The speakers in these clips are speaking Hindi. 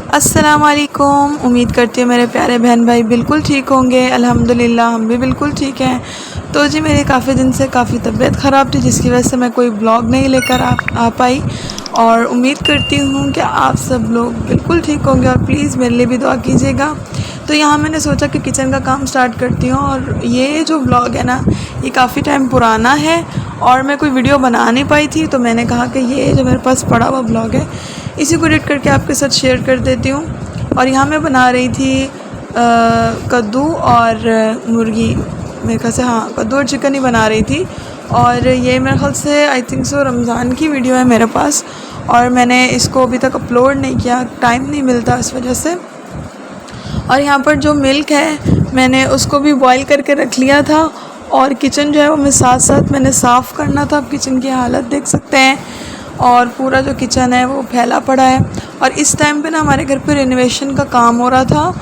अस्सलाम वालेकुम। उम्मीद करती हूँ मेरे प्यारे बहन भाई बिल्कुल ठीक होंगे। अल्हम्दुलिल्लाह हम भी बिल्कुल ठीक हैं। तो जी मेरी काफ़ी दिन से काफ़ी तबीयत ख़राब थी, जिसकी वजह से मैं कोई ब्लॉग नहीं लेकर आ पाई, और उम्मीद करती हूँ कि आप सब लोग बिल्कुल ठीक होंगे और प्लीज़ मेरे लिए भी दुआ कीजिएगा। तो यहाँ मैंने सोचा कि किचन का काम स्टार्ट करती हूँ, और ये जो ब्लॉग है ना, ये काफ़ी टाइम पुराना है और मैं कोई वीडियो बना नहीं पाई थी, तो मैंने कहा कि ये जो मेरे पास पड़ा हुआ ब्लॉग है इसी को एडिट करके आपके साथ शेयर कर देती हूँ। और यहाँ मैं बना रही थी कद्दू और मुर्गी, मेरे ख्याल से हाँ कद्दू और चिकन ही बना रही थी। और ये मेरे ख्याल से आई थिंक सो रमज़ान की वीडियो है मेरे पास, और मैंने इसको अभी तक अपलोड नहीं किया, टाइम नहीं मिलता इस वजह से। और यहाँ पर जो मिल्क है मैंने उसको भी बॉईल करके रख लिया था, और किचन जो है वो मैं साथ साथ मैंने साफ़ करना था। अब किचन की हालत देख सकते हैं, और पूरा जो किचन है वो फैला पड़ा है। और इस टाइम पे ना हमारे घर पे रिनोवेशन का काम हो रहा था,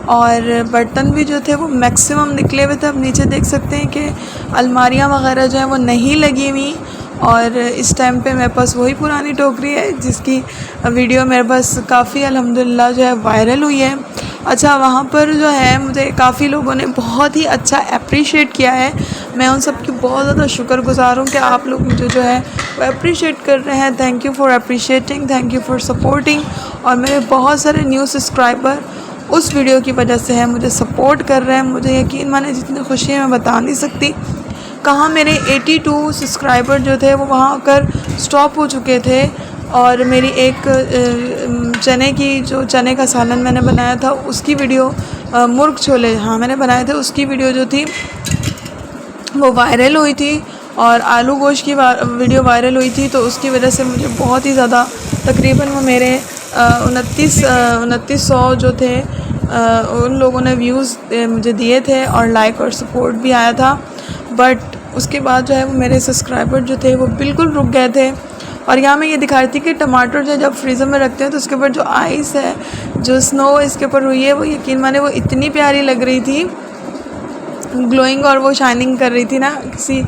और बर्तन भी जो थे वो मैक्सिमम निकले हुए थे। अब नीचे देख सकते हैं कि अलमारियाँ वगैरह जो है वो नहीं लगी हुई, और इस टाइम पे मेरे पास वही पुरानी टोकरी है जिसकी वीडियो मेरे पास काफ़ी अल्हम्दुलिल्लाह जो है वायरल हुई है। अच्छा, वहाँ पर जो है मुझे काफ़ी लोगों ने बहुत ही अच्छा अप्रिशिएट किया है। मैं उन सब की बहुत ज़्यादा शुक्रगुज़ार हूँ कि आप लोग मुझे जो है वो अप्रिशिएट कर रहे हैं। Thank you for appreciating, thank you for supporting. और मेरे बहुत सारे न्यू सब्सक्राइबर उस वीडियो की वजह से है मुझे सपोर्ट कर रहे हैं। मुझे यकीन माने जितनी खुशी है मैं बता नहीं सकती। कहाँ मेरे 82 सब्सक्राइबर जो थे वो वहाँ आकर स्टॉप हो चुके थे, और मेरी एक चने का सालन मैंने बनाया था उसकी वीडियो, मुर्ग छोले हाँ मैंने बनाए थे, उसकी वीडियो जो थी वो वायरल हुई थी, और आलू गोश्त की वीडियो वायरल हुई थी। तो उसकी वजह से मुझे बहुत ही ज़्यादा, तकरीबन वो मेरे 2900 जो थे उन लोगों ने व्यूज़ मुझे दिए थे, और लाइक और सपोर्ट भी आया था। बट उसके बाद जो है वो मेरे सब्सक्राइबर जो थे वो बिल्कुल रुक गए थे। और यहाँ मैं ये दिखा रही थी कि टमाटर जो जब फ्रीज़र में रखते हैं तो उसके ऊपर जो आइस है, जो स्नो इसके ऊपर हुई है, वो यकीन माने वो इतनी प्यारी लग रही थी, ग्लोइंग, और वो शाइनिंग कर रही थी ना, किसी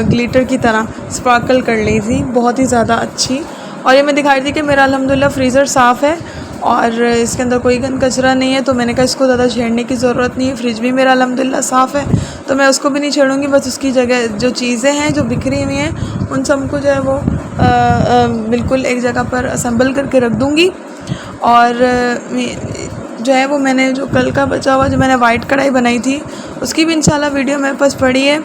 ग्लिटर की तरह स्पार्कल कर रही थी, बहुत ही ज़्यादा अच्छी। और ये मैं दिखा रही थी कि मेरा अल्हम्दुलिल्लाह फ्रीज़र साफ़ है और इसके अंदर कोई गंद कचरा नहीं है, तो मैंने कहा इसको ज़्यादा छेड़ने की ज़रूरत नहीं है। फ्रिज भी मेरा अल्हम्दुलिल्लाह साफ़ है, तो मैं उसको भी नहीं छेड़ूँगी। बस उसकी जगह जो चीज़ें हैं जो बिखरी हुई हैं उन सबको जो है वो बिल्कुल एक जगह पर असेंबल करके रख दूँगी। और जो है वो मैंने जो कल का बचा हुआ जो मैंने वाइट कढ़ाई बनाई थी उसकी भी इंशाल्लाह वीडियो मेरे पास पड़ी है,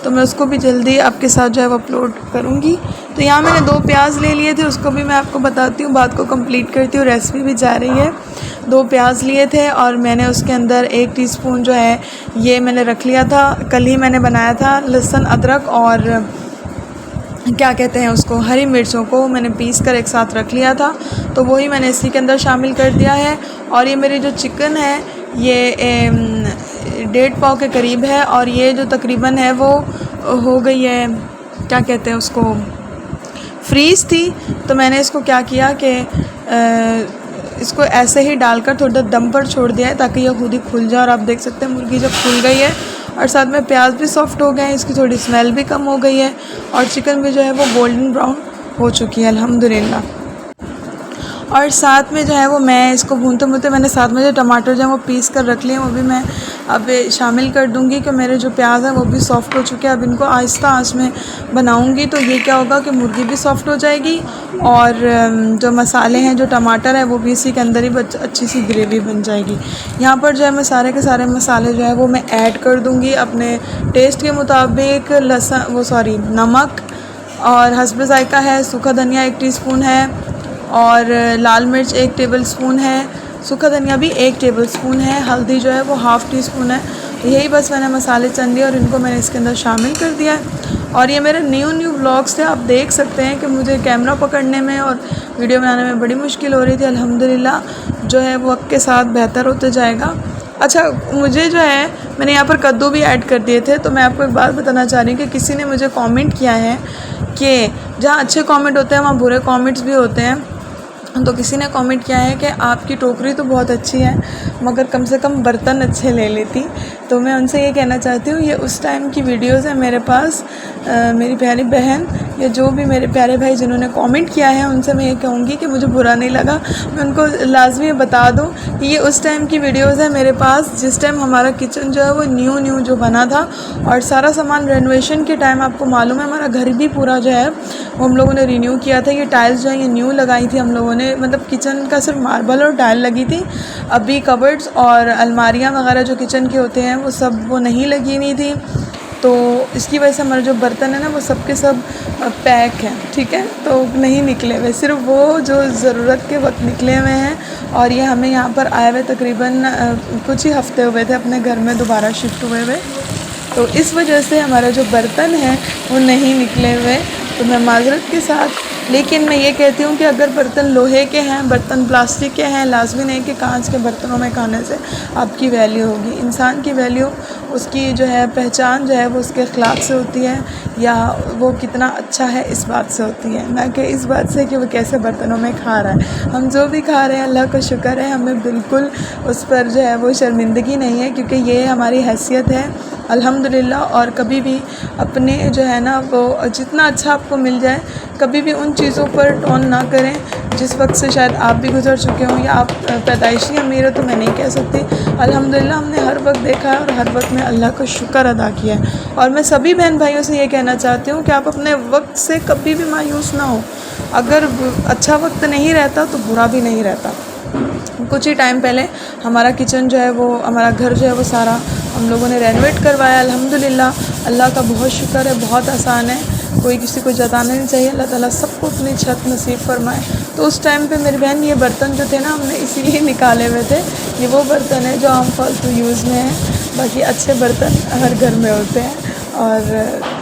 तो मैं उसको भी जल्दी आपके साथ जो है वो अपलोड करूँगी। तो यहाँ मैंने 2 प्याज ले लिए थे, उसको भी मैं आपको बताती हूँ, बात को कंप्लीट करती हूँ, रेसिपी भी जा रही है। 2 प्याज लिए थे, और मैंने उसके अंदर 1 टीस्पून जो है ये मैंने रख लिया था, कल ही मैंने बनाया था, लहसुन अदरक और क्या कहते हैं उसको, हरी मिर्चों को मैंने पीस कर एक साथ रख लिया था, तो वही मैंने इसी के अंदर शामिल कर दिया है। और ये मेरी जो चिकन है ये 1.5 पाव के करीब है, और ये जो तकरीबन है वो हो गई है, क्या कहते हैं उसको, फ्रीज़ थी। तो मैंने इसको क्या किया कि इसको ऐसे ही डालकर थोड़ा दम पर छोड़ दिया है ताकि यह खुद ही खुल जाए। और आप देख सकते हैं मुर्गी जब खुल गई है, और साथ में प्याज भी सॉफ्ट हो गए हैं, इसकी थोड़ी स्मेल भी कम हो गई है, और चिकन भी जो है वो गोल्डन ब्राउन हो चुकी है अल्हम्दुलिल्लाह। और साथ में जो है वो मैं इसको भूनते भूनते मैंने साथ में जो टमाटर जो है वो पीस कर रख लिए, वो भी मैं अब शामिल कर दूंगी कि मेरे जो प्याज हैं वो भी सॉफ़्ट हो चुके हैं। अब इनको आहिस्ता आंच में बनाऊंगी, तो ये क्या होगा कि मुर्गी भी सॉफ़्ट हो जाएगी, और जो मसाले हैं, जो टमाटर है, वो भी इसी के अंदर ही अच्छी सी ग्रेवी बन जाएगी। यहाँ पर जो है मैं सारे के सारे मसाले जो है वो मैं ऐड कर दूँगी अपने टेस्ट के मुताबिक। नमक और हस्ब ज़ायक़ा है, सूखा धनिया 1 टीस्पून है, और लाल मिर्च 1 टेबलस्पून है, सूखा धनिया भी 1 टेबलस्पून है, हल्दी जो है वो ½ टीस्पून है। यही बस मैंने मसाले चंद दिए और इनको मैंने इसके अंदर शामिल कर दिया है। और ये मेरे न्यू व्लॉग्स थे, आप देख सकते हैं कि मुझे कैमरा पकड़ने में और वीडियो बनाने में बड़ी मुश्किल हो रही थी। अल्हम्दुलिल्लाह जो है वो वक्त के साथ बेहतर होते जाएगा। अच्छा, मुझे जो है मैंने यहाँ पर कद्दू भी ऐड कर दिए थे, तो मैं आपको एक बात बताना चाह रही हूँ कि किसी ने मुझे कमेंट किया है कि जहाँ अच्छे कमेंट होते हैं वहाँ बुरे कमेंट्स भी होते हैं। तो किसी ने कमेंट किया है कि आपकी टोकरी तो बहुत अच्छी है मगर कम से कम बर्तन अच्छे ले लेती। तो मैं उनसे ये कहना चाहती हूँ, ये उस टाइम की वीडियोज़ है मेरे पास। मेरी प्यारी बहन या जो भी मेरे प्यारे भाई जिन्होंने कमेंट किया है, उनसे मैं ये कहूँगी कि मुझे बुरा नहीं लगा। मैं उनको लाजमी बता दूँ कि ये उस टाइम की वीडियोज़ है मेरे पास, जिस टाइम हमारा किचन जो है वो न्यू जो बना था, और सारा सामान रेनोवेशन के टाइम आपको मालूम है हमारा घर भी पूरा जो है वो हम लोगों ने रिन्यू किया था। ये टाइल्स जो है ये न्यू लगाई थी हम लोगों ने, मतलब किचन का सिर्फ मार्बल और टाइल लगी थी। अभी कबर्ड्स और अलमारियाँ वगैरह जो किचन के होते हैं वो सब वो नहीं लगी हुई थी, तो इसकी वजह से हमारे जो बर्तन है ना वो सब के सब पैक हैं, ठीक है, तो नहीं निकले हुए, सिर्फ वो जो ज़रूरत के वक्त निकले हुए हैं। और ये हमें यहाँ पर आए हुए तकरीबन कुछ ही हफ्ते हुए थे अपने घर में दोबारा शिफ्ट हुए, तो इस वजह से हमारा जो बर्तन है वो नहीं निकले हुए। तो मैं माज़रत के साथ, लेकिन मैं ये कहती हूँ कि अगर बर्तन लोहे के हैं, बर्तन प्लास्टिक के हैं, लाजमी नहीं कि कांच के बर्तनों में खाने से आपकी वैल्यू होगी। इंसान की वैल्यू उसकी जो है पहचान जो है वो उसके अखलाक से होती है, या वो कितना अच्छा है इस बात से होती है, ना कि इस बात से कि वो कैसे बर्तनों में खा रहा है। हम जो भी खा रहे हैं अल्लाह का शुक्र है, हमें बिल्कुल उस पर जो है वो शर्मिंदगी नहीं है, क्योंकि ये हमारी हैसियत है अल्हम्दुलिल्लाह। और कभी भी अपने जो है ना वो जितना अच्छा आपको मिल जाए, कभी भी उन चीज़ों पर टोन ना करें जिस वक्त से शायद आप भी गुजर चुके हों, या आप पैदाइशी अमीर हो तो मैं नहीं कह सकती। अल्हम्दुलिल्लाह हमने हर वक्त देखा है और हर वक्त में अल्लाह का शुक्र अदा किया है। और मैं सभी बहन भाइयों से ये कहना चाहती हूँ कि आप अपने वक्त से कभी भी मायूस ना हो। अगर अच्छा वक्त नहीं रहता तो बुरा भी नहीं रहता। कुछ ही टाइम पहले हमारा किचन जो है वो, हमारा घर जो है वो सारा हम लोगों ने रेनोवेट करवाया अल्हम्दुलिल्लाह। अल्लाह का बहुत शुक्र है, बहुत आसान है, कोई किसी को जताना नहीं चाहिए। अल्लाह ताला सबको अपनी छत नसीब फरमाए। तो उस टाइम पे मेरी बहन ये बर्तन जो थे ना हमने इसीलिए निकाले हुए थे, ये वो बर्तन है जो आम फालतू यूज़ में है, बाकी अच्छे बर्तन हर घर में होते हैं। और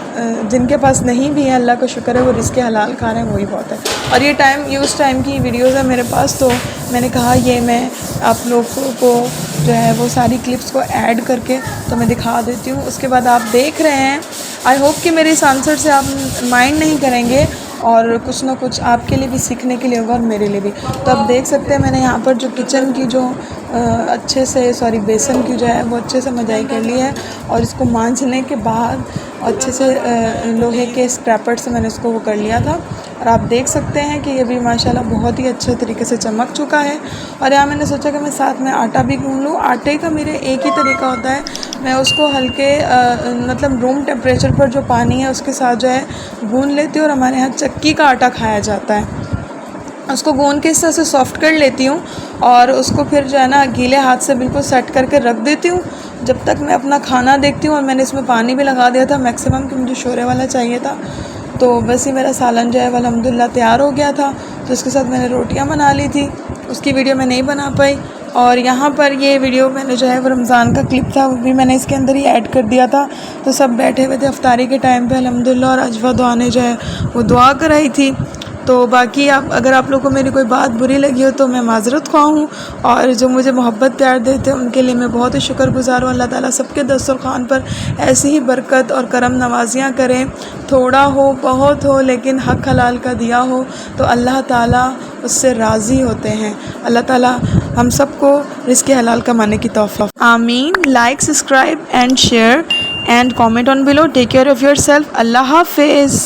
जिनके पास नहीं भी है अल्लाह का शुक्र है, वो रिज़्क़ हलाल खा रहे हैं, वही बहुत है। और ये उस टाइम की वीडियोज़ है मेरे पास, तो मैंने कहा ये मैं आप लोगों को जो है वो सारी क्लिप्स को ऐड करके तो मैं दिखा देती हूँ। उसके बाद आप देख रहे हैं, आई होप कि मेरे इस आंसर से आप माइंड नहीं करेंगे और कुछ ना कुछ आपके लिए भी सीखने के लिए होगा और मेरे लिए भी। तो आप देख सकते हैं मैंने यहाँ पर जो किचन की जो बेसन की जो है वो अच्छे से मजाई कर ली है, और इसको मांजने के बाद अच्छे से लोहे के स्क्रैपर से मैंने इसको वो कर लिया था। और आप देख सकते हैं कि ये भी माशाल्लाह बहुत ही अच्छे तरीके से चमक चुका है। और यहाँ मैंने सोचा कि मैं साथ में आटा भी गूँध लूँ। आटे का मेरे एक ही तरीका होता है, मैं उसको हल्के मतलब रूम टेम्परेचर पर जो पानी है उसके साथ जो है गूँध लेती हूँ। और हमारे यहाँ चक्की का आटा खाया जाता है, उसको गूँध के इस तरह से सॉफ्ट कर लेती हूँ और उसको फिर जो है ना गीले हाथ से बिल्कुल सेट करके रख देती हूँ जब तक मैं अपना खाना देखती हूँ। और मैंने इसमें पानी भी लगा दिया था मैक्सिमम, कि मुझे शोरे वाला चाहिए था। तो बस ही मेरा सालन जो है वो अल्हम्दुलिल्लाह तैयार हो गया था। तो उसके साथ मैंने रोटियां बना ली थी, उसकी वीडियो मैं नहीं बना पाई। और यहाँ पर ये वीडियो मैंने जो है वो रमज़ान का क्लिप था, वो भी मैंने इसके अंदर ही ऐड कर दिया था। तो सब बैठे हुए थे अफ्तारी के टाइम पे अल्हम्दुलिल्लाह, और अजवा दुआ ने जो है वो दुआ कराई थी। तो बाकी अगर आप लोगों को मेरी कोई बात बुरी लगी हो तो मैं माज़रत ख्वाह हूँ, और जो मुझे मोहब्बत प्यार देते हैं उनके लिए मैं बहुत ही शुक्रगुज़ार हूँ। अल्लाह ताला सबके दस्तरख़्वान पर ऐसी ही बरकत और करम नवाजियाँ करें। थोड़ा हो बहुत हो, लेकिन हक़ हलाल का दिया हो तो अल्लाह ताला उससे राज़ी होते हैं। अल्लाह ताला हम सबको रिज़्क़ हलाल कमाने की तौफ़ीक़ आमीन। Like, subscribe and share and comment on below. Take care of your self. अल्लाह हाफ़िज़।